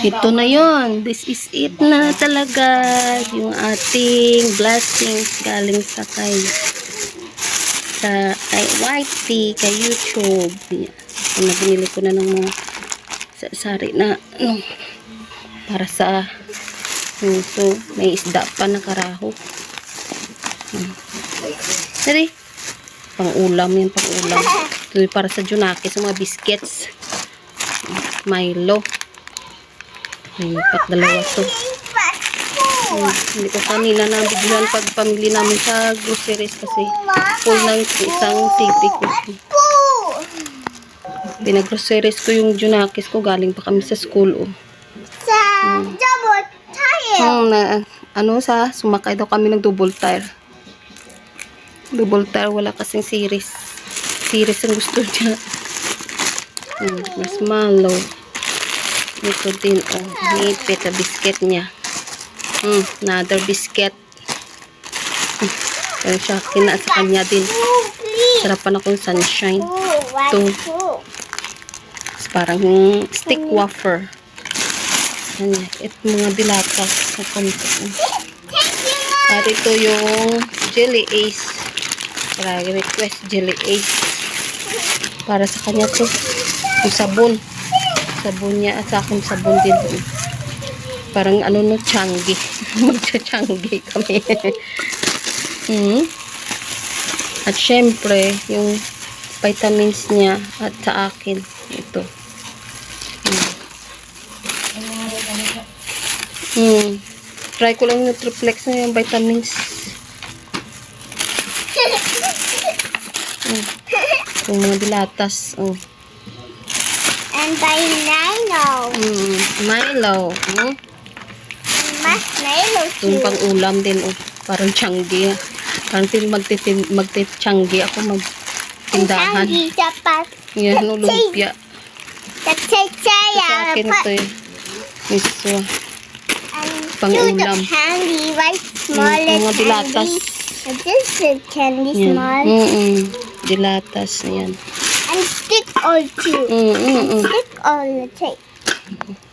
Ito na yon. This is it na talaga. Yung ating blessings galing sa kay Whitey, kay YouTube. Yan. Binili ko na ng mga sari na para sa so may isda pa na karaho. Dari pang ulam yan, pang ulam. Ito para sa Junaki, sa mga biscuits. Milo. Pat dalawa to. Hindi ko kanina nabigyan pag pamili namin sa groceries kasi full ng isang city ko. Pinag-groceries ko yung Junakis ko, galing pa kami sa school. Sa double tire. Sumakay daw kami ng double tire. Double tire, wala kasing series. Series ang gusto niya. Marshmallow. Ito din, nipit na biscuit niya. Another biscuit. Pero siya, sa kanya din. Sarapan akong sunshine. Ito. Parang stick wafer. Ito mga dilatas. At ito yung Jelly Ace. Para request Jelly Ace. Para sa kanya to. Yung sabon. Sabon niya at sa akin sabon din. Parang Changi. Magcha-Changi kami. At syempre, yung vitamins niya at sa akin. Ito. Try ko lang yung triplex na yung vitamins. Yung mga dilatas. And by Milo. Milo. Mas Milo too. Yung pang-ulam din. Parang Changi. Parang magti-Changi ako magtindahan. Changi dapat. Yan, lumpia. Sa akin ito Miso. Pang-ulam. Candy, right? Smaller Mga dilatas. And this is candy small. Dilatas. Ayan. And stick all too. Stick all the tape.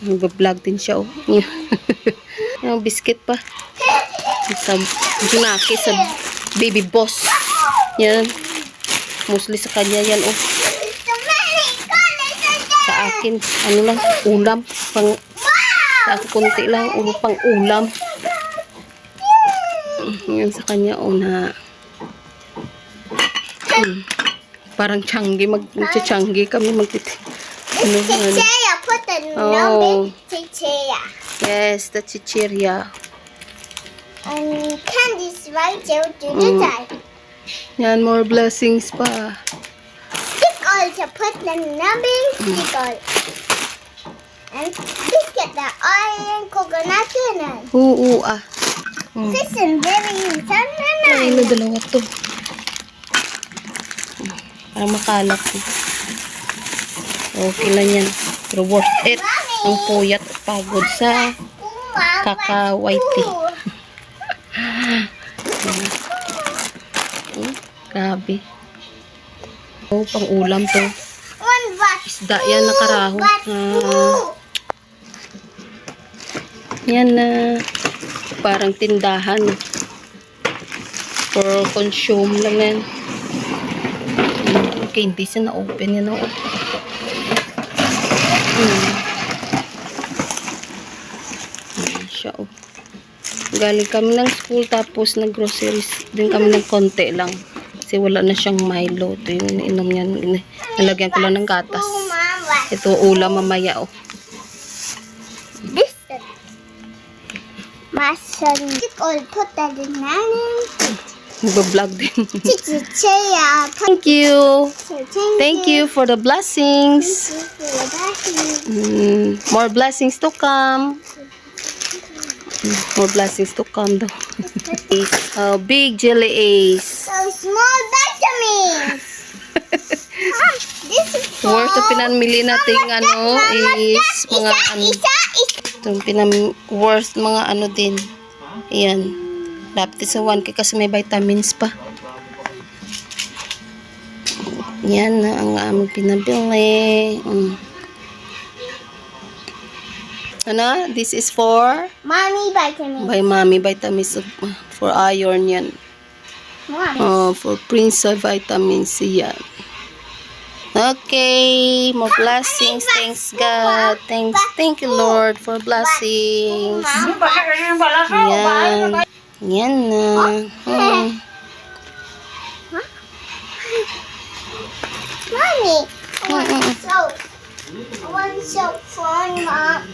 Nag-vlog din siya. Yung biscuit pa. Sa Junaki, sa Baby Boss. Yan. Mostly sa kanya yan. Sa akin, lang, ulam. Sa ako kunti lang, pang ulam. Yan sa kanya, parang Changi, mag-Changi kami, Chicheria, put the number Chicheria. Yes, the Chicheria. And candy's right there to the side. Yan, more blessings pa. Stick all to put the number, stick all. And biscuit the oil and coconut in it. This is very Ay, na dalawa to. Para makalap. Okay lang yan. Pero worth it. Ang puyat at pagod sa kakawaiti. Grabe. Pang ulam to. Isda yan nakaraho. Yan na. Parang tindahan. For consume lang yan. Okay, hindi siya na-open yan. Siya. Galing kami ng school tapos nag-groceries din kami ng konti lang. Kasi wala na siyang Milo. Ito yung ininom niya. Nalagyan ko lang ng gatas. Ito ulam mamaya. This my son all put that in Nag-vlog din. Chicheria. Thank you. Thank you for the blessings. More blessings to come. More blessings to come though. Big Jelly Ace. So small vitamins. This is Worth of pinamili nating is mga worth mga din. Ayan. Dapat sa 1K kasi may vitamins pa. Yan na ang aming pinabili. Ano? This is for Mommy vitamin. by Mommy Vitamins for iron yan. Mommy. Oh, for Prince of Vitamin C yan. Okay, more blessings. Thanks God. Thank you Lord for blessings. Yan. Yan na. Mommy, I want soap. I want soap for Mom.